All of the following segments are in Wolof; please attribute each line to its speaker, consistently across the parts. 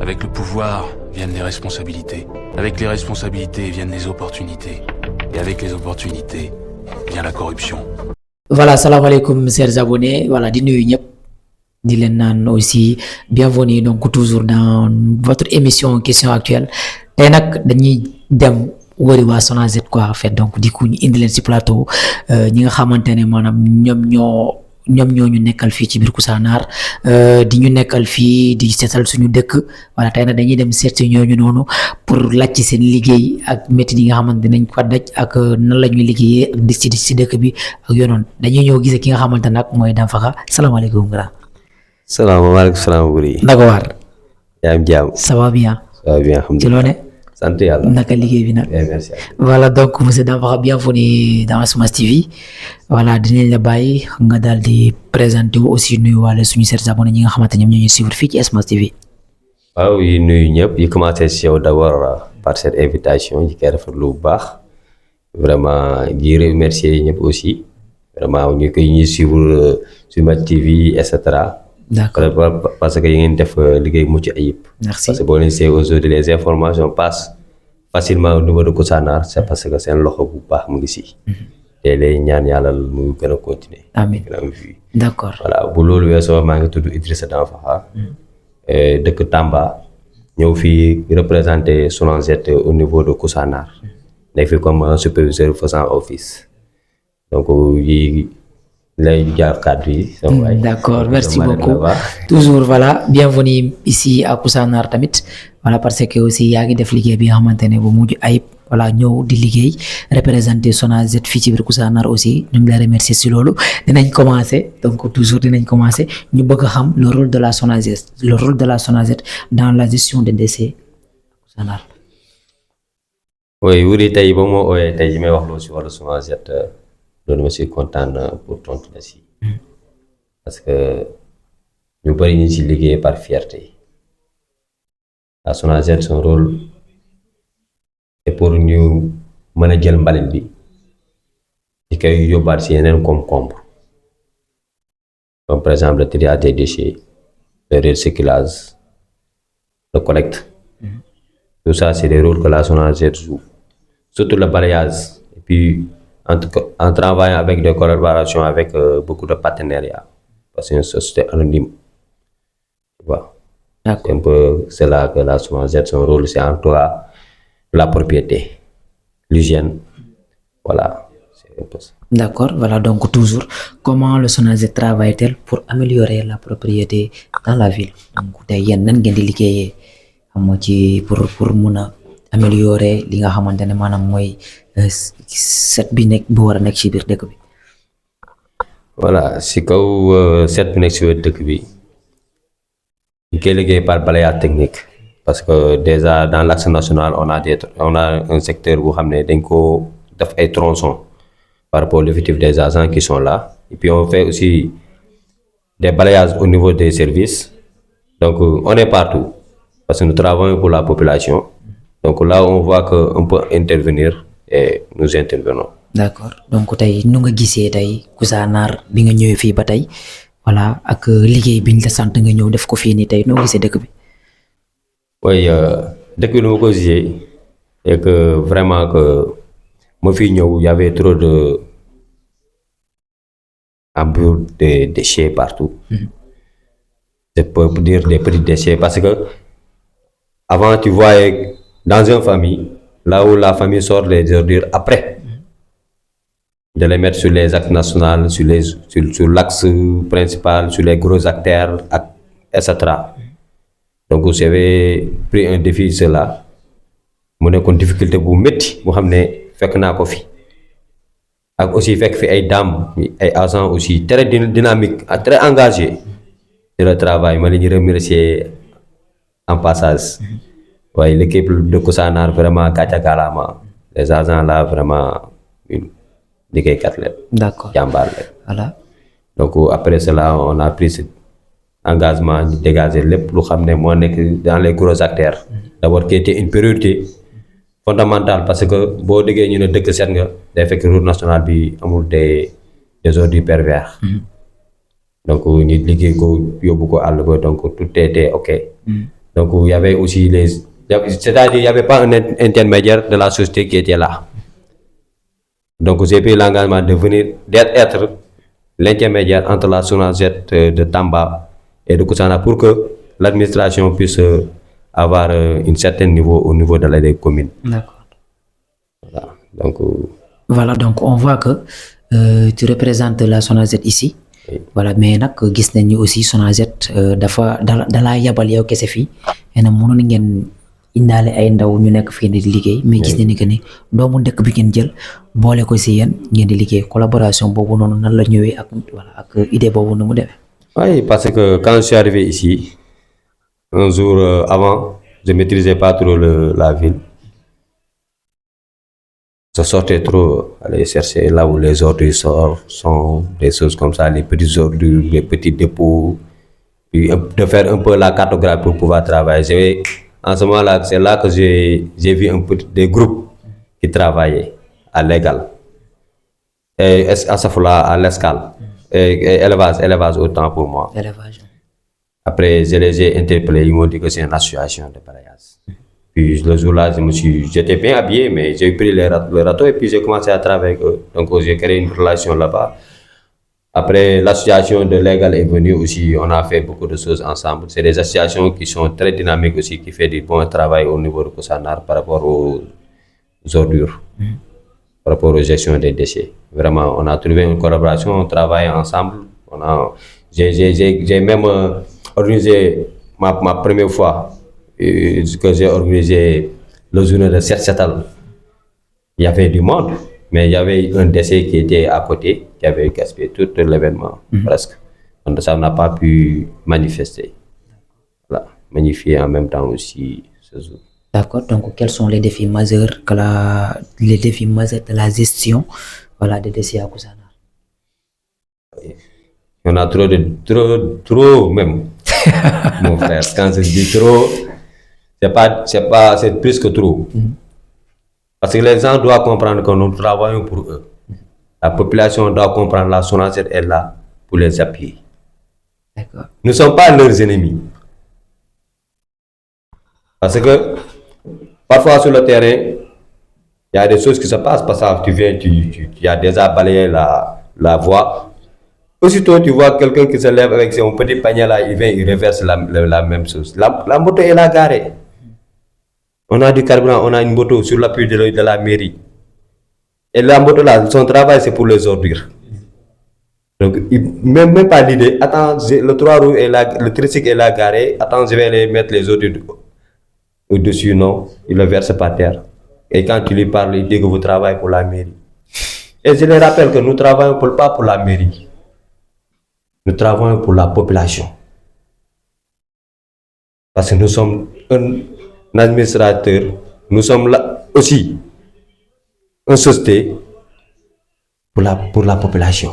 Speaker 1: Avec le pouvoir viennent les responsabilités. Avec les responsabilités viennent les opportunités. Et avec les opportunités vient la corruption.
Speaker 2: Voilà, salam alaikum chers abonnés. Voilà, di nuyu ñep di len nan aussi bienvenue donc toujours dans votre émission question actuelle. Tay nak dañuy dem wori wa Sonazed quoi en fait donc di ko ñu indi len ci plateau ñi nga xamantene manam ñom ñoo ñu nekkal fii ci biir Koussanar di ñu nekkal fii di seetal suñu dëkk voilà tey nag dañuy dem seet si ñooñu noonu pour laaj ci seen liggéey ak métti yi nga xamante nañ ko daj ak nan la ñuy liggéeyee ak di ci dëkk bi ak yoonoon dañuy ñëw gisee ki nga xamante nag mooy Dame Fakha salaamaaleykum grand.
Speaker 3: salaamaaleykum salaam Buri.
Speaker 2: naka waar.
Speaker 3: yaa ngi jàmm.
Speaker 2: ça va bien.
Speaker 3: ça va bien alhamdulilah
Speaker 2: ci loo ne.
Speaker 3: sant yàlla.
Speaker 2: naka liggéey bi nag.
Speaker 3: merci.
Speaker 2: voilà donc monsieur Dame Fakha bienvenue dans Smas TV voilà dinañ la bàyyi nga daal di présenter aussi nuyu waale suñu chers abonnés ñi nga xamante ñoom ñoo ñuy suivre fii ci Smas TV.
Speaker 3: waaw yi nuyu ñëpp yi commencé si yow d'abord par cette invitation yi koy rafetlu bu baax vraiment di remercier ñëpp aussi vraiment ñu koy ñuy suivre sur Smas TV et cetera.
Speaker 2: D'accord.
Speaker 3: Parce que yi ngeen def liggéey mucc ayib.
Speaker 2: Merci.
Speaker 3: Parce que boo leen see aujourd'hui les informations passent facilement au niveau de Koussanar c'est parce que seen loxo bu baax mu ngi si. te lay ñaan yàlla mu gën a continuer.
Speaker 2: Amiin.
Speaker 3: gën a am fii.
Speaker 2: D'accord.
Speaker 3: voilà bu loolu weesoo maa ngi tudd Idrissa Dame Fakha. dëkk Tamba. ñëw fii représenter Sonazed au niveau de Koussanar. nekk fi comme superviseur faisant office. donc yi lay jaar cadre yi.
Speaker 2: D'accord, merci beaucoup. Toujours voilà, bienvenue ici à Koussanar tamit. Voilà parce que aussi yaa ngi def liggéey bi nga xamantene bu mujj ayib voilà ñëw di liggéey représenter Sonazed fii ci biir Koussanar aussi ñu ngi lay remercier si loolu dinañ commencer donc toujours dinañ commencer ñu bëgg a xam le rôle de la Sonazed dans la gestion des décès Koussanar.
Speaker 3: oui Wuri tey ba moo ooyee tey yi may wax loolu si wàllu Sonazed loolu ma si kontaan pour tontu la si parce que ñu bëri ñu si liggéey par fierté la Sonazed son rôle est pour ñu mën a jël mbalit bi di koy yóbbaat si yeneen koom-koom comme par exemple le triage des déchets le recyclage le collecte tout ça c'est des rôles que la Sonazed joue surtout le balayage et puis en travaillant avec des collaborations avec beaucoup de partenariats parce que c'est une société anonyme voilà. C'est un peu cela que la Sonazed son rôle c'est en tout cas la propriété l'hygiène voilà c'est un peu ça.
Speaker 2: D'accord, voilà donc toujours comment le Sonazed travaille-t-il pour améliorer la propriété dans la ville donc tey yéen nan ngeen di liggéeyee xam nga ci pour mun a améliorer li nga xamante ne maanaam mooy set bi nekk bu war a nekk ci biir dëkk bi.
Speaker 3: voilà si kaw set bi nekk si biir dëkk bi ñu koy liggéey par balayage technique parce que déjà dans l'axe national on a un secteur boo xam ne dañ ko def ay tronçons par rapport à l'effectif des agents qui sont là et puis on fait aussi des balayages au niveau des services donc on est partout parce que nous travaillons pour la population donc là on voit que on peut intervenir et nous intervenons.
Speaker 2: D'accord donc tey nu nga gisee tey Koussanar bi nga ñëwee fii ba tey voilà ak liggéey biñ la sant nga ñëw def ko fii nii tey noo gisee dëkk bi.
Speaker 3: oui dëkk bi lu ma ko gisee et que vraiment que ma fi ñëw y avait trop de embouts de déchets partout. Je peux dire des petits déchets parce que avant tu voyais dans une famille là où la famille sort les ordures après de les mettre sur les axes nationaux sur l'axe principal sur les gros artères etc. donc j'avais pris un défi cela mu nekkoon difficulté bu métti mu xam ne fekk naa ko fi ak aussi fekk fi ay dames ay agents aussi très dynamique très engagés de le travail ma leen di remercier en passage waaye l'équipe de Koussanar vraiment gàcce gàllaama les agents là vraiment liggéeykat leen.
Speaker 2: D'accord
Speaker 3: jàmbaar leen.
Speaker 2: voilà
Speaker 3: donc après cela on a pris engagement ñu dégager lépp lu xam ne moo nekk dans les gros acteurs d'abord qui était une priorité fondamentale parce que boo déggee ñu ne dëkk set nga day fekk route nationale bi amul des ordures pervers donc ñu liggéey ko yóbbu ko àll ba donc tout était ok Donc il y avait aussi c'est-à-dire il n'y avait pas un intermédiaire de la société qui était là. Donc j'ai pris l'engagement d'être l'intermédiaire entre la SONAGED de Tamba et de Koussanar pour que l'administration puisse avoir un certain niveau au niveau de la commune.
Speaker 2: D'accord.
Speaker 3: Voilà. Donc,
Speaker 2: voilà, donc on voit que tu représentes la SONAGED ici.
Speaker 3: Oui.
Speaker 2: Voilà, mais nag gis nañ ni aussi SONAGED dafa dalaa yabal yow kese fii et nag mënoon ngeen indaale ay ndaw ñu nekk fii di liggéey mais gis nañ ni que ni doomu dëkk bi ngeen jël boole ko si yéen ngeen di liggéey collaboration boobu noonu nan la ñëwee ak voilà ak idée boobu nu mu demee.
Speaker 3: oui, parce que quand je suis arrivé ici, un jour avant, je ne maîtrisais pas trop la ville. Je sortais trop, aller chercher là où les ordures sont, des choses comme ça, les petits ordures, les petits dépôts, puis de faire un peu la cartographie pour pouvoir travailler. En ce moment-là, c'est là que j'ai vu un peu des groupes qui travaillaient à l'égal, et à Safoula, à l'escale, et élevage autant pour moi.
Speaker 2: Élevage.
Speaker 3: Après, je les ai interpellés, ils m'ont dit que c'est une association de balayage. Puis le jour-là, j'étais bien habillé, mais j'ai pris le râteau et puis j'ai commencé à travailler avec eux. Donc j'ai créé une relation là-bas. Après, l'association de l'égal est venue aussi, on a fait beaucoup de choses ensemble. C'est des associations qui sont très dynamiques aussi, qui font du bon travail au niveau de Koussanar par rapport aux ordures, par rapport aux gestions des déchets. Vraiment, on a trouvé une collaboration, on travaille ensemble. J'ai même organisé ma première fois que j'ai organisé le journée de Setsetal. Il y avait du monde, mais il y avait un décès qui était à côté, qui avait gaspillé tout l'événement, presque. Donc ça n'a pas pu manifester. Voilà, magnifier en même temps aussi ce jour.
Speaker 2: D'accord, donc quels sont les défis majeurs de la gestion voilà, des déchets à Koussanar?
Speaker 3: On a trop même, mon frère. Quand je dis trop, c'est plus que trop. Parce que les gens doivent comprendre que nous travaillons pour eux. La population doit comprendre la SONAGED est là pour les appuyer.
Speaker 2: D'accord.
Speaker 3: Nous ne sommes pas leurs ennemis. Parce que parfois sur le terrain, il y a des choses qui se passent. Parce que tu viens, tu as déjà balayé la voie. Aussitôt, tu vois quelqu'un qui se lève avec son petit panier là, il vient, il reverse la même chose. La moto est là garée. On a du carburant, on a une moto sur l'appui de la mairie. Et la moto là, son travail c'est pour les ordures. Donc, même pas l'idée, attends, le 3 roues est là, le tricycle est là garé, attends, je vais mettre les ordures au-dessus, non, il le verse par terre. Et quand tu lui parles, il dit que vous travaillez pour la mairie. Et je les rappelle que nous travaillons pas pour la mairie. Nous travaillons pour la population. Parce que nous sommes un administrateur, nous sommes là aussi une société pour la population.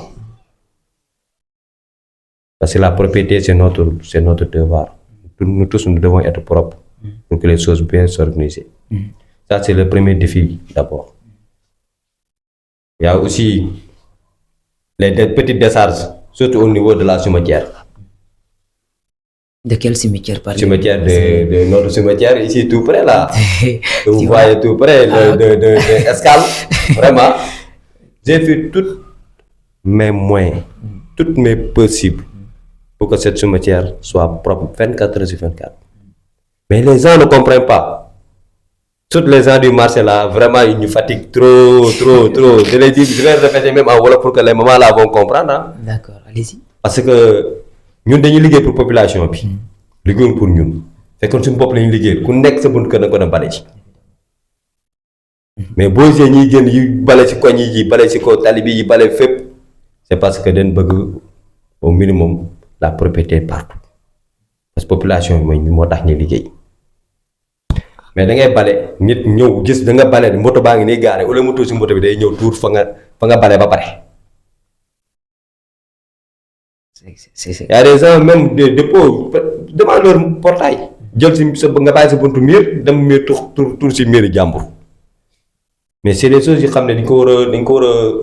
Speaker 3: Parce que la propriété, c'est notre devoir. Nous tous, nous devons être propres pour que les choses bien s'organisent. Ça, c'est le premier défi d'abord. Il y a aussi les petites décharges, surtout au niveau de la cimetière.
Speaker 2: De quel cimetière par exemple?
Speaker 3: Cimetière de notre cimetière, ici tout près là. Vous voyez tout près de Escale. Vraiment, j'ai fait tous mes moyens, toutes mes possibles pour que cette cimetière soit propre 24 heures sur 24. Mais les gens ne comprennent pas. Toutes les gens du marché là, vraiment, ils nous fatiguent trop. Je les dis, je vais répéter même en Wolof pour que les mamans là vont comprendre. Hein?
Speaker 2: D'accord, allez-y.
Speaker 3: Parce que nous devons liguer pour la population. Liguer pour nous. C'est comme si nous devons liguer. Nous ne sommes pas dans le balai. Mais si nous avons balai sur quoi nous balai sur quoi talibi balai fait, c'est parce que nous avons au minimum la propriété partout. Parce que la population est morte liguer. Mais da ngay balé nit ñew gis da nga balé moto ba ngi ni garé wala moto ci moto bi day ñew tour fa nga balé ba paré. Il y a des gens même des dépôts devant leur portail jël ci sa nga bay sa buntu mir dem mir tour ci mir jambour. Mais c'est des choses yi xamné dañ ko wara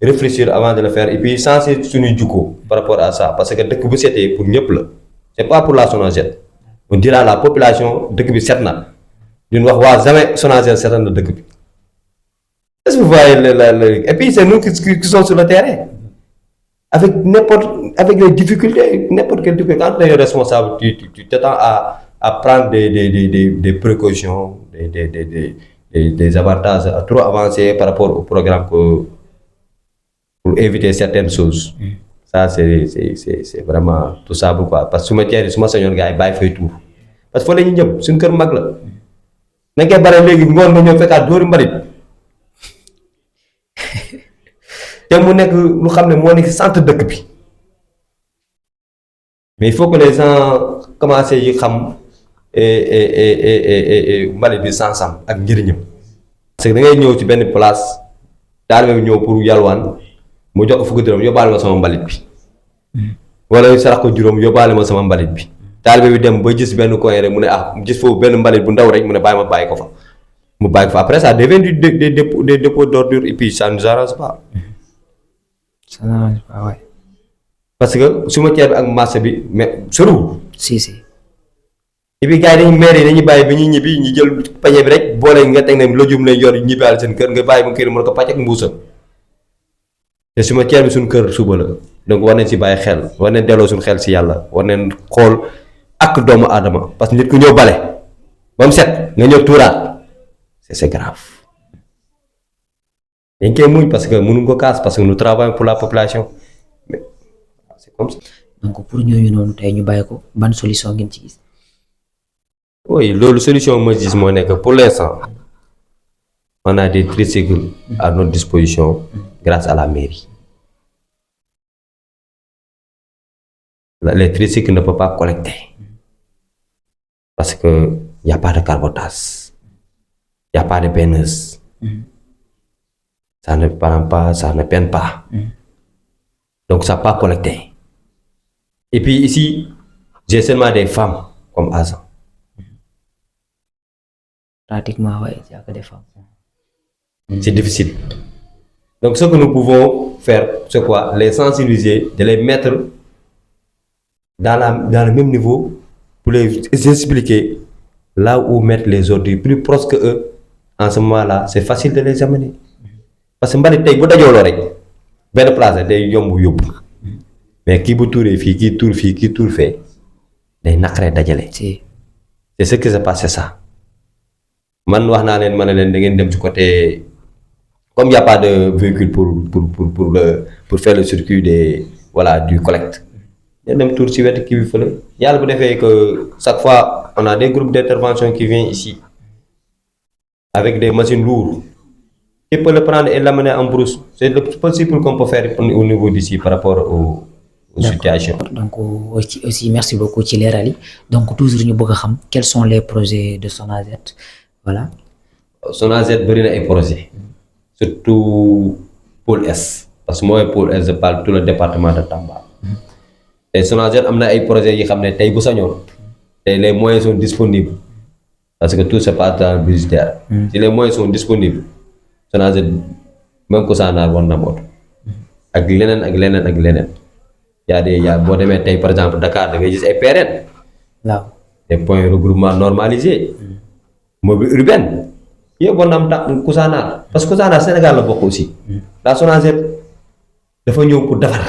Speaker 3: réfléchir avant de le faire et puis senser suñu jukko par rapport à ça parce que dëkk bu sété pour ñëpp la. C'est pas pour la SONAGED. on dira à la population dëkk bi set na ñun wax waa jamais Sonaged setal na dëkk bi. Est-ce que vous voyez et puis c'est nous qui sommes sur le terrain avec les difficultés, n'importe quelle difficulté. Quand tu es responsable, tu t'attends à prendre des précautions, des avantages trop avancés par rapport au programme pour éviter certaines choses. Ça, c'est vraiment tout ça pourquoi. Parce que su ma teeree su ma sañoon gars yi bàyyi fay tuur parce que fa la ñuy ñëpp suñu kër mag la nañ koy bare léegi ngoon nga ñëw fekkaat dóori mbalit te mu nekk lu xam ne moo nekk centre dëkk bi mais il faut que les gens commencent yi xam mbalit bi sansam ak njëriñam parce que da ngay ñëw ci benn place taalibe bi ñëw pour yalwaan mu jox ko fukki dërëm yóbbaale ma sama mbalit bi wala sarax ko juróom yóbbaale ma sama mbalit bi taalibe bi dem ba gis benn coin rek mu ne gis foofu benn mbalit bu ndaw rek mu ne bàyyi ko fa mu bàyyi ko fa après ça devient des dépôts d'ordures et puis ça nous arrange pas.
Speaker 2: Ça n'arrange pas, ouais.
Speaker 3: Parce que su ma ceeb bi ak marché bi mais soriwul.
Speaker 2: si.
Speaker 3: et puis gars yi dañuy bàyyi ba ñuy ñibbi ñu jël pañe bi rek boole nga teg ne lojum lay yor ñibbaale seen kër nga bàyyi ba kër mën ko pàcc ak mbuusam te su ma ceeb bi suñu kër suba la donc war nañ si bàyyi xel war nañ delloo suñu xel si yàlla war nañ xool ak doomu aadama parce que nit ku ñëw bale ba mu set nga ñëw tuuraat c'est grave. dañ koy muñ parce que mënuñ ko kaas parce que nous travaillons pour la population mais c'est comme ça.
Speaker 2: donc pour ñooñu noonu tey ñu bàyyi ko ban solution ngeen ci gis.
Speaker 3: oui loolu solution ma gis moo nekk pour l'instant on a des tricycles à notre disposition grâce à la mairie. Les tricycles ne peuvent pas collecter parce que y a pas de carbotage, y a pas de peineuse. Ça ne prend pas, ça ne peine pas. Donc ça pas collecté. Et puis ici, j'ai seulement des femmes comme agents.
Speaker 2: Pratiquement, oui, il n'y a que des femmes.
Speaker 3: C'est difficile. Donc ce que nous pouvons faire, c'est quoi? Les sensibiliser, de les mettre dans le même niveau pour les expliquer là où mettre les ordures plus proches que eux. En ce moment-là, c'est facile de les amener. Parce que mbalit tey bu dajooloo rek benn place day yomb yóbbu mais kii bu tuuree fii kii tuur fii kii tuur fee day naqaree dajale. c'est ce qui se passe, c'est ça. Man wax naa leen ma ne leen da ngeen dem ci côté comme y a pas de véhicule pour faire le circuit du collecte. ngeen dem tuur ci wetu kii bi fële yàlla bu defee que chaque fois on a des groupes d'intervention qui viennent ici avec des machines lourdes. Tu peux le prendre et l'amener en brousse. C'est le possible qu'on peut faire au niveau d'ici par rapport aux situations.
Speaker 2: Donc aussi merci beaucoup ci leeral yi donc toujours ñu bëgg a xam quels sont les projets de Sonaged voilà.
Speaker 3: Sonaged bëri na ay projets surtout pôle S parce que mooy pôle S je parle tout le département de Tamba. Et Sonaged am na ay projets yi xam ne tey bu sañoon tey les moyens sont disponibles parce que tout se passe dans le budgétaire. Si les moyens sont disponibles. Sonaged même Kousanaar war na moto ak leneen yaa boo demee tey par exemple Dakar da ngay gis ay PRN.
Speaker 2: waaw
Speaker 3: des points regroupement normalisés. mobile urbaine yëpp war na am Kousanaar parce que Kousanaar Sénégal la bokk aussi. la Sonaged dafa ñëw pour defar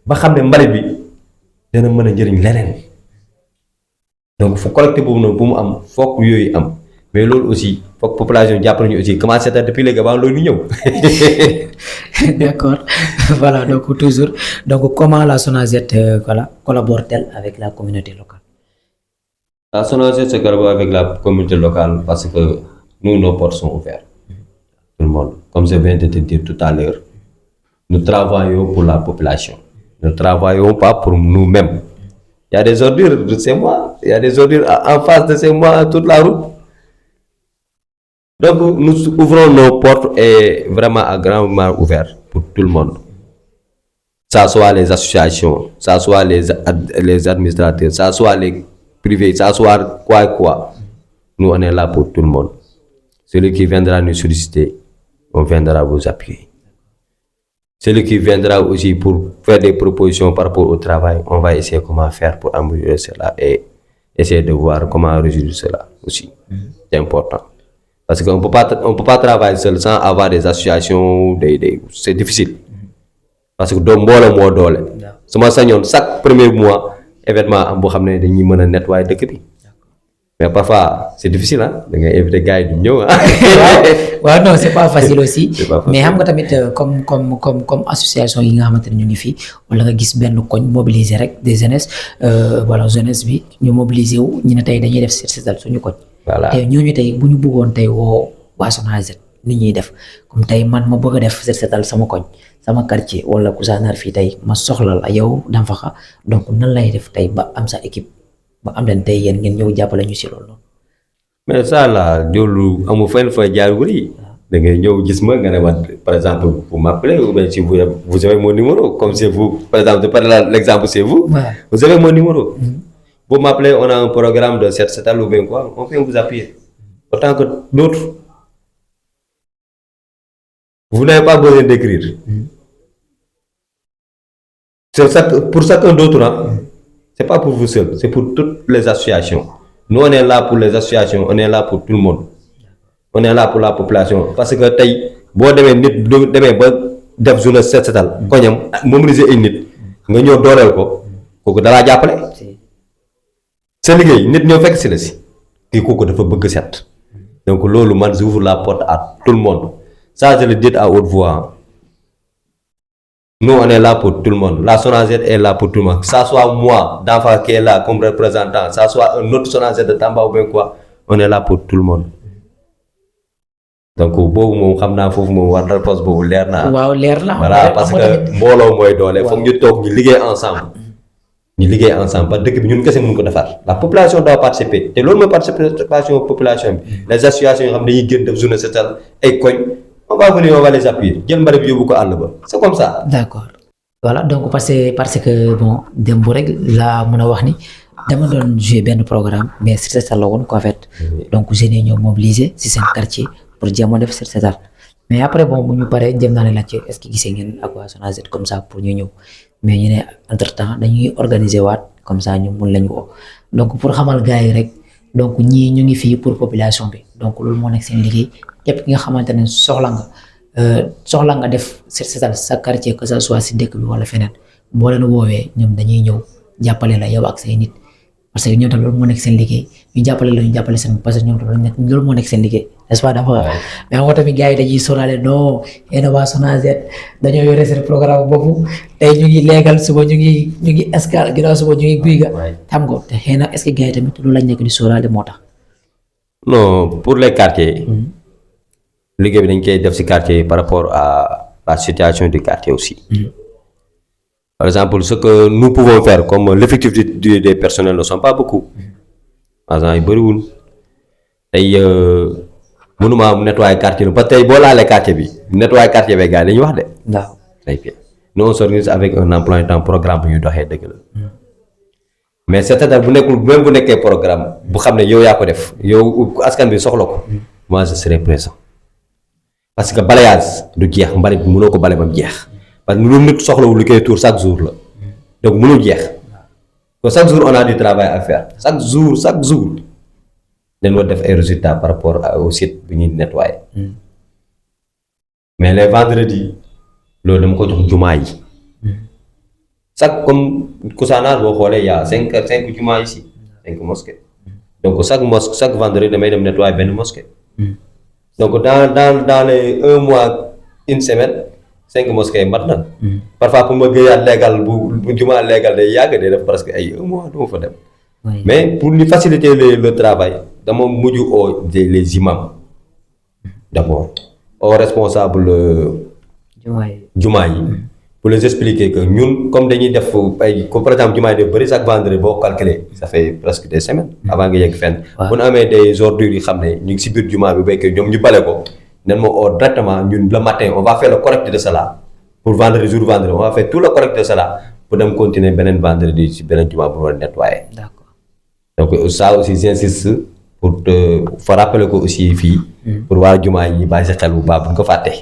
Speaker 3: ba xam ne mbalit bi dana mën a njëriñ leneen donc fu collecté boobu noonu bu mu am foog yooyu am. mais loolu aussi foog population jàpp nañu aussi commencé à depuis léegi avant loolu ñëw.
Speaker 2: D'accord. Voilà donc toujours donc comment la Sonaged collabore-t-elle avec la communauté locale?
Speaker 3: La Sonaged se collabore avec la communauté locale parce que nous nos portes sont ouvertes. Tout le monde comme je viens de te dire tout à l'heure nous travaillons pour la population. Nous ne travaillons pas pour nous-mêmes. Il y a des ordures de chez moi, il y a des ordures en face de chez moi toute la route. Donc nous ouvrons nos portes et vraiment à grandement ouvert pour tout le monde. Ça soit les associations, ça soit les administrateurs, ça soit les privés, ça soit quoi. Nous on est là pour tout le monde. Celui qui viendra nous solliciter, on viendra vous appuyer. celui qui viendra aussi pour faire des propositions par rapport au travail, on va essayer comment faire pour améliorer cela et essayer de voir comment résoudre cela aussi. C'est important. Parce qu'on on peut pas travailler seul sans avoir des associations, c'est difficile. Parce que doo mbooloo moo doole. su ma sañoon chaque premier mois événement am boo xam ne dañuy mën a nettoyer dëkk bi. Mais parfois c'est difficile da ngay invité gars yi du ñëw
Speaker 2: waaw non c'est pas facile aussi.
Speaker 3: C'est pas facile.
Speaker 2: mais xam nga tamit comme association yi nga xamante ne ñu ngi fii wala nga gis benn koñ mobiliser rek des jeunesse voilà jeunesse bi ñu mobiliser wu ñu ne tey dañuy def set setal suñu koñ.
Speaker 3: Voilà.
Speaker 2: tey ñooñu tey bu ñu bëggoon tey woo waa Sonaged ni ñuy def comme tey man ma bëgg a def set setal sama koñ sama quartier wala Koussanar fii tey ma soxla la yow Danfakha donc nan lay def tey ba am sa équipe ba am leen tey yéen ngeen ñëw jàppale ñu si loolu noonu.
Speaker 3: mais ça là loolu amul fenn fa jaar wuri da ngay ñëw gis ma nga ne ma par exemple vous m'appelez ou bien si vous avez mon numéro comme c'est vous par exemple je parle l'exemple c'est vous.
Speaker 2: Ouais.
Speaker 3: Vous avez mon numéro. Vous m'appelez, on a un programme de set setal ou bien quoi, on peut vous appuyer. Autant que d'autres. Vous n'avez pas besoin d'écrire. Pour chacun d'autre, c'est pas pour vous seul, c'est pour toutes les associations. Nous, on est là pour les associations, on est là pour tout le monde. On est là pour la population. Parce que tey boo demee nit demee ba def journée set setal koñam mobiliser ay nit nga ñëw dooleel ko kooku dalaa jàppale. sa liggéey nit ñoo fekk si la si kii kooku dafa bëgg set. Donc loolu man j'ouvre la porte à tout le monde. Ça je le dis à haute voix. Nous on est là pour tout le monde. La Sonaged est là pour tout le monde. Que ça soit moi, Danfakha qui est là comme représentant, que ça soit un autre Sonaged de Tamba ou bien quoi, on est là pour tout le monde. Donc boobu moom xam naa foofu moom war na réponse boobu leer na.
Speaker 2: waaw leer na.
Speaker 3: Voilà parce que mbooloo mooy doole. Foog ñu toog ñu liggéey ensemble. ñu liggéey ensemble parce que dëkk bi ñun kese mun ko defar. La population doit participer te loolu mooy participation population bi. Les associations yoo xam ne dañuy génn def journée setal ay koñ. On va venir, on va les appuyer. Jël mbalit bi yóbbu ko àll ba. C'est comme ça.
Speaker 2: D'accord. Voilà donc parce que bon démb rek laa mën a wax ni dama doon jouer benn programme mais set setal la woon quoi en fait. Donc jeunes yi ñoo mobiliser si seen quartier pour jéem a def set setal mais après bon bu ñu paree jëm naa ne laajte est-ce que gisee ngeen ak waa Sonaged comme ça pour ñu ñëw mais ñu ne entre temps dañuy organiser waat comme ça ñu mun lañu woo donc pour xamal gars yi rek donc ñii ñu ngi fii pour population bi donc loolu moo nekk seen liggéey képp ki nga xamante ne soxla nga def set setal sa quartier que ça soit si dëkk bi wala feneen boo leen woowee ñoom dañuy ñëw jàppale la yow ak say nit parce que ñoom tam loolu moo nekk seen liggéey ñu jàppale la ñu jàppale seen parce que ñoom tam loolu moo nekk seen liggéey n'est-ce pas dafa mais xam nga tamit gars yi dañuy sóoraale non yéen waa Sonaged dañoo yore seen programme boobu tey ñu ngi léegal suba ñu ngi escale ginnaaw suba ñu ngi guy ga xam nga te xëy na est-ce que gars yi tamit loolu lañ nekk di sóoraale moo tax.
Speaker 3: Non pour les quartiers. liggéey bi dañ koy def ci quartier par rapport à la situation du quartier aussi. Par exemple ce que nous pouvons faire comme l'effectif des personnels ne sont pas beaucoup. agents yi bëriwul tey mënuma nettoyer quartier parce que tey boo laalee quartier bi nettoyer quartier bi gars yi dañuy wax de.
Speaker 2: waaw
Speaker 3: très bien nous on s'organise avec un emploi du temps programme bu ñu doxee dëgg la. mais c'est-à-dire bu nekkul même bu nekkee programme bu xam ne yow yaa ko def yow askan bi soxla ko moi je serai présent. Parce que balayage du jeex mbalit bi mënoo ko bale ba mu jeex parce que lu nit soxlawul li koy tuur chaque jour la donc mënul jeex donc chaque jour on a du travail à faire chaque jour dañ war def ay résultats par rapport au site bi ñuy nettoyer mais les vendredis loolu dama ko jox jumaa yi chaque comme Koussanar boo xoolee y a cinq jumaa ici 5 mosquées donc chaque vendredi damay dem nettoyer benn mosquée. Donc dans les 1 mois, 1 semaine, 5 mosquées mat na. Parfois pour me gëyaat légal bu jumaa légal day yàgg day def presque ay 1 mois du ma fa dem. Mais pour lui faciliter le travail dama mujj oo les imams d'abord aux responsables jumaa yi pour les expliquer que ñun comme dañuy def ay comme par exemple jumaa yi def bëri chaque vendredi boo calculer ça fait presque des semaines avant nga yegg fenn bu ñu amee des ordures yi xam ne ñu ngi si biir jumaa bi béykat ñoom ñu bale ko nen ma oo directement ñun le matin on va faire le correct de cela pour vendredi on va faire tout le correct de cela pour dem continuer beneen vendredi si beneen jumaa bu war a nettoyer. D'accord. Donc ça aussi j'insiste pour te rappeler ko aussi fii pour waa jumaa yi bàyyi si xel bu baax bu ñu ko fàtte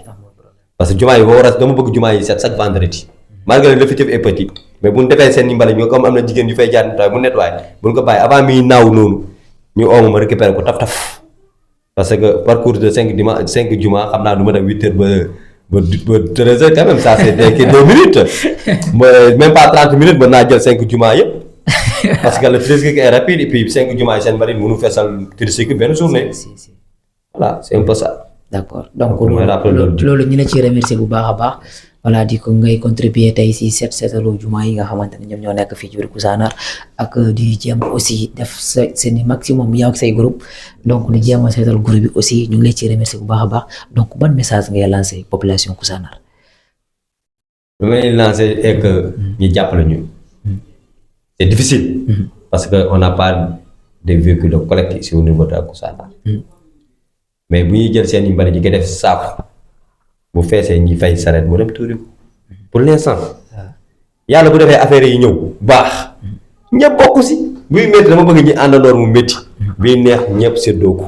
Speaker 3: parce que jumaa yi boo war a dama bëgg jumaa yi set chaque vendredi malgré l'effectif est petit mais bu ñu defee seen i mbali ñu comme am na jigéen yu fay jaar nettoyé bu nettoyé bu ñu ko bàyyi avant mi naaw noonu ñu ooma ma récupérer ko taf parce que parcours de 5 jumaa xam naa du ma dem 8 heures ba 13 heures quand même ça c'est des 2 minutes même pas 30 minutes mën naa jël 5 jumaa yëpp parce que le tricycle est rapide et puis 5 jumaa yi seen mbalit mënu feesal tricycle benn journée voilà c'est un peu ça.
Speaker 2: D'accord donc loolu ñu la ciy remercier bu baax a baax voilà di ko ngay contribuer tey si seetalu jumaa yi nga xamante ne ñoom ñoo nekk fii ci biir Koussanar ak di jéem aussi def seen maximum yow ak say groupe donc di jéem a seetal groupe bi aussi ñu ngi lay ciy remercier bu baax a baax donc ban message ngay lancer population Koussanar.
Speaker 3: lu may lancer est que ñu jàppale ñu. C'est difficile parce que on n'a pas de véhicules de collecte ici au niveau de Koussanar. Mais bu ñuy jël seen i mbali di ko def saako bu feesee ñi fay saret mu dem tuuri pour l'instant yàlla bu defee affaire yi ñëw baax ñëpp bokk si buy métti dama bëgg ñi àndandoor mu métti buy neex ñëpp séddoo ko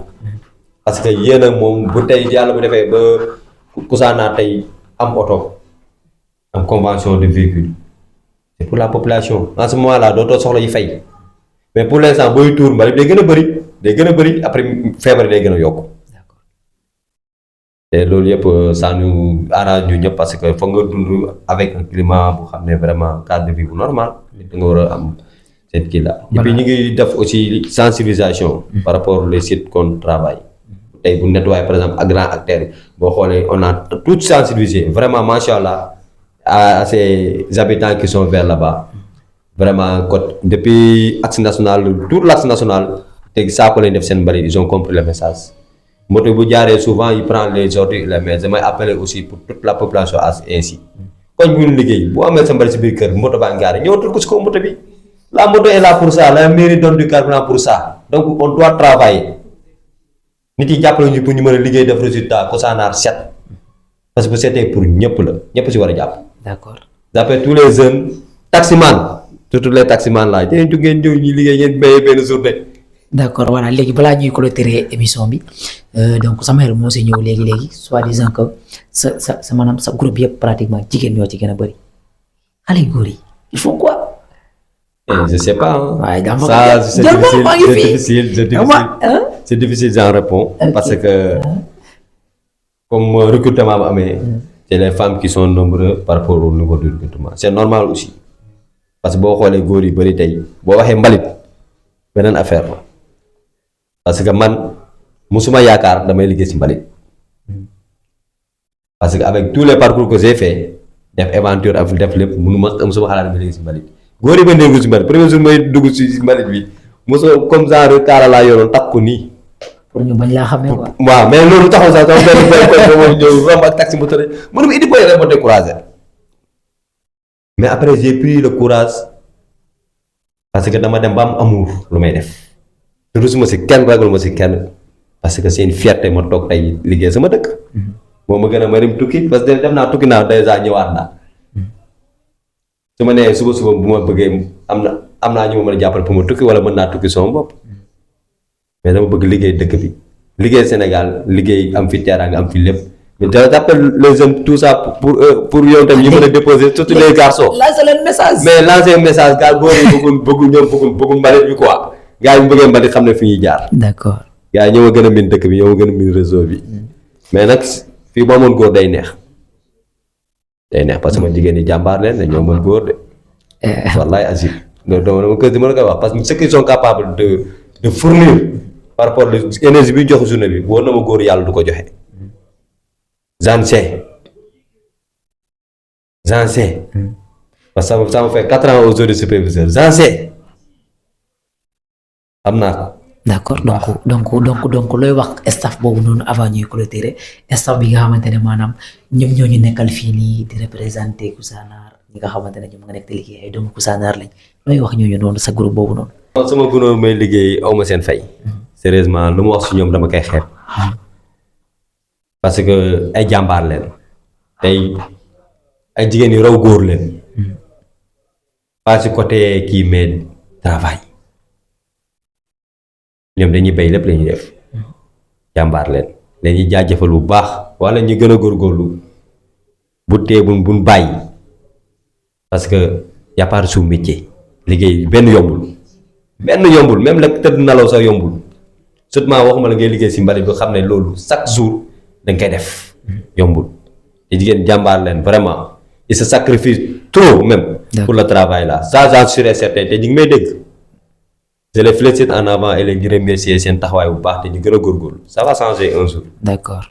Speaker 3: parce que yéen a moom bu tey yàlla bu defee ba Koussanar tey am oto am convention de véhicule c'est pour la population en ce moment là dootoo soxla yi fay mais pour l'instant booy tuur mbali day gën a bëri après feebar day gën a yokk te loolu yëpp ça nous arrange ñu ñëpp parce que foog nga dund avec un climat bu xam ne vraiment cadre de vie bu normal da nga war a am cette kii là. et puis ñu ngi def aussi sensibilisation par rapport les sites qu'on travaille tey bu nettoyer par exemple ak grand acteurs yi boo xoolee on a tout sensibilisé vraiment macha allah à ces habitants qui sont vers là-bas vraiment depuis axe national tout l'axe national te saako lañ def seen mbali ils ont compris le message. moto bu jaaree souvent il prend les ordures il les met damay appeler aussi pour toute la population ainsi koñ bu ñu liggéey boo amee sa mbali si biir kër moto baa ngi gaare ñëwatul ko si kaw moto bi la moto est là pour ça la mairie donne du carburant pour ça donc on doit travailler nit yi jàppale ñu pour ñu mën a liggéey def résultat Koussanar set parce que bu setee pour ñëpp la ñëpp si war a jàpp.
Speaker 2: D'accord.
Speaker 3: d'après tous les jeunes taximan surtout les taximan là dañuy jóg ngeen ñëw ñu liggéey ngeen béyee benn journée.
Speaker 2: D'accord voilà léegi balaa ñuy clôturer émission bi donc sama xel moo si ñëw léegi soi-disant que sa maanaam sa groupe yëpp pratiquement jigéen ñoo ci gën a bëri xale yu góor yi ils font quoi.
Speaker 3: Je sais pas.
Speaker 2: waaye
Speaker 3: ça c'est difficile j'en réponds parce que comme recrutement bu amee c'est les femmes qui sont nombreuses par rapport au niveau du recrutement c'est normal aussi parce que boo xoolee góor yi bëri tey boo waxee mbalit beneen affaire la. parce que man musuma yaakaar damay liggéey ci mbalit parce que avec tous les parcours que j'ai fait def aventure ak def lépp musuma xalaat damay liggéey ci mbalit góor yi ba déglu ci mbalit premier jour may dugg ci mbalit bi mosoo comme genre kaala laa yoroon takk ko nii.
Speaker 2: pour ñu bañ laa xamee quoi.
Speaker 3: waaw mais loolu taxaw sax sama benn boy ñëw romb ak taxi moto rek mënuma indi boy rek ma découragé mais après j'ai pris le courage parce que dama dem ba am amour lu may def. te rusuma si kenn ragal ma si kenn parce que c'est une fierté ma toog tey liggéey sama dëkk. moo ma gën a ma dem tukki parce que def naa tukki naa déjà ñëwaat naa. su ma nee suba bu ma bëggee am naa ñu ma mën a jàppale pour ma tukki wala mën naa tukki sama bopp. mais dama bëgg liggéey dëkk bi liggéey Sénégal liggéey am fi teraanga am fi lépp mais j'appelle les jeunes tout ça pour yow tam ñu mën a déposer surtout les garçons.
Speaker 2: lancer leen message.
Speaker 3: mais lancer message gars góor yi bëggu mbalit bi quoi. gaa yi ñu bëggee mbalit xam ne fi ñuy jaar.
Speaker 2: D'accord.
Speaker 3: gaa yi ñoo ma gën a miin dëkk bi ñoo ma gën a miin réseau bi. mais nag fii boo amoon góor day neex parce que ma jigéen ñi jàmbaar leen dañoo mën góor de. wallaay asib loolu dama la koy wax parce que ceux qui sont capables de fournir par rapport à énergie bi jox journée bi boo na ma góor yàlla du ko joxe. j'en sais parce que ça me fait 4 ans aujourd'hui superviseur j'en sais. am naa ko.
Speaker 2: D'accord donc looy wax staff boobu noonu avant ñuy clôturer staff bi nga xamante ne maanaam ñoom ñoo ñu nekkal fii nii di représenter Koussanar ñi nga xamante ne ñoom nga nekk di liggéey ay doomu Koussanar lañ looy wax ñooñu noonu sa groupe boobu noonu.
Speaker 3: sama gunóor may liggéey aw ma seen fay. sérieusement lu ma wax si ñoom dama koy xeeb. parce que ay jàmbaar leen tey ay jigéen yu raw góor leen. pas si côté kii mais travail. ñoom dañuy bay lépp la ñuy def jàmbaar leen dañuy jaajëfal bu baax wala ñu gën a góorgóorlu bu tee buñ bàyyi parce que y a pas de sous-métier liggéey benn yombul même la tëdd nalaw sax yombul surtout waxuma la ngay liggéey si mbalit bi xam ne loolu chaque jour dañ koy def yombul te jigéen jàmbaar leen vraiment il se sacrifie trop même pour le travail là ça j'en suis certain te ñu ngi may dégg je les félicite en avant et les remercier seen taxawaay bu baax te ñu gën a góorgóorlu ça va changer un jour.
Speaker 2: D'accord.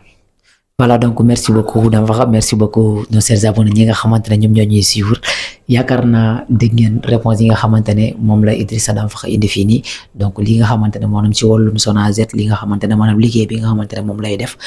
Speaker 2: Voilà, donc merci beaucoup Danfakha, merci beaucoup nos chers abonnés ñi nga xamante ne ñoom ñoo ñuy suivre yaakaar naa dégg ngeen réponse yi nga xamante ne moom la Idrissa Danfakha indi fii nii donc li nga xamante ne maanaam ci wàllum Sonaged li nga xamante ne maanaam liggéey bi nga xamante ne moom lay def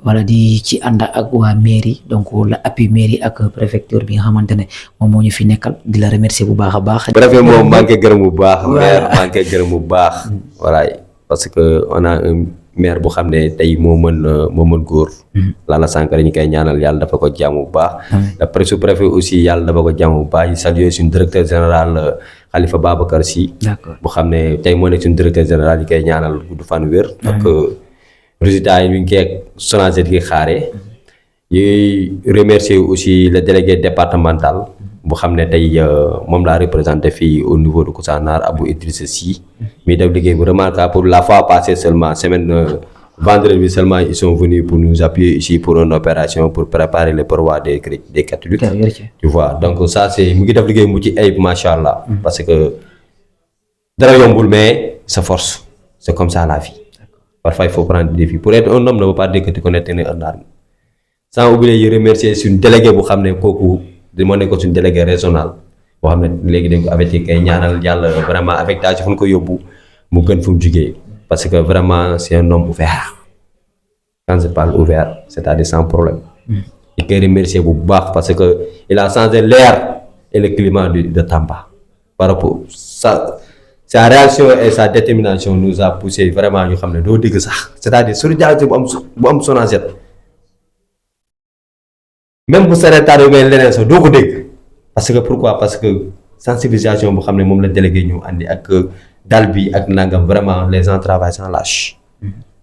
Speaker 2: wala di ci ànd ak waa mairie donc la appui mairie ak préfecture bi nga xamante ne moom moo ñu fi nekkal di la remercier bu baax a baax.
Speaker 3: préfet moom maa ngi koy gërëm bu baax. maire maa ngi koy gërëm bu baax. voilà parce que on a un maire bu xam ne tey moo mën góor. Lalla Sankara ñu koy ñaanal yàlla dafa ko jàmm bu baax. après sous-préfet aussi yàlla dafa ko jàmm bu baax yi saluer suñu directeur général Khalifa Babacar Sy.
Speaker 2: D'accord
Speaker 3: bu xam ne tey moo nekk suñu directeur général ñu koy ñaanal gudd fan wér. ak résultat yi ñu ngi koy Sonaged gi xaaree. ñuy remercier aussi le délégué départemental. bu xam ne tey moom laa représenté fii au niveau de Koussanar Abou Idrissa Sy. mi def liggéey bu remarquable pour la fois passée seulement semaine. Vendredi seulement ils sont venus pour nous appuyer ici pour une opération pour préparer le pourvoi des catholiques. Tu vois donc ça c'est mu ngi def liggéey mu ci ayib macha allah. parce que dara yombul mais sa force c'est comme ça la vie. parfois il faut prendre des défis pour être un homme ne veut pas dire que tu connais tenir une arme. sans oublier yi remercier suñu délégué bu xam ne kooku moo nekkoon suñu délégué régional boo xam ne léegi dañ ko avertir kay ñaanal yàlla vraiment affectation fu ñu ko yóbbu mu gën fu mu jugee. parce que vraiment c'est un homme ouvert quand je parle ouvert c'est-à-dire sans problème. il koy remercier bu baax parce que il a changé l'air et le climat de Tamba par rapport sa réaction et sa détermination nous a poussé vraiment ñu xam ne doo dégg sax c'est-à-dire solidarité bu am Sonaged même bu saree yu mel leneen sax doo ko dégg parce que pourquoi parce que sensibilisation bu xam ne moom la délégué ñu andi ak dal bi ak nangam vraiment les gens travaillent sans lâche.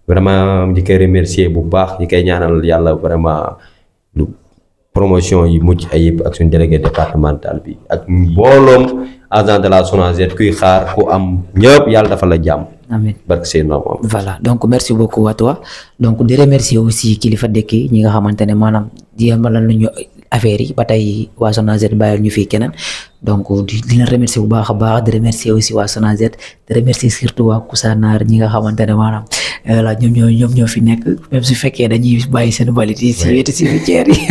Speaker 3: vraiment ñi koy remercier bu baax ñi koy ñaanal yàlla vraiment lu promotion yi mucc ayib ak suñu délégué départemental bi ak mbooloom agent de la Sonaged kuy xaar ku am ñëpp yàlla dafa la jàmm.
Speaker 2: amiin
Speaker 3: barke seen noom.
Speaker 2: voilà donc merci beaucoup à toi donc di remercier aussi kilifa dëkk yi ñi nga xamante ne maanaam yembalal nañu affaire yi ba tey waa Sonaged bàyyil ñu fii keneen donc di leen remercier bu baax a baax di remercier aussi waa Sonaged di remercier surtout waa Koussanar ñi nga xamante ne maanaam voilà ñoom ñoo fi nekk même su fekkee dañuy bàyyi seen mbalit yi si wetu cimetière yi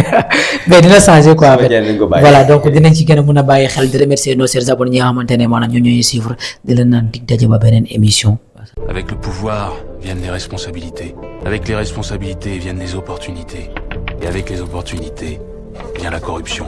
Speaker 2: mais dina changer quoi voilà donc dinañ ci gën a mun a bàyyi xel di remercier nos chers abonnés ñi nga xamante ne maanaam ñoo ñooy suivre di leen naan dig daje ba beneen émission.
Speaker 1: Avec le pouvoir viennent les responsabilités. Avec les responsabilités viennent les opportunités. Et avec les opportunités vient la corruption.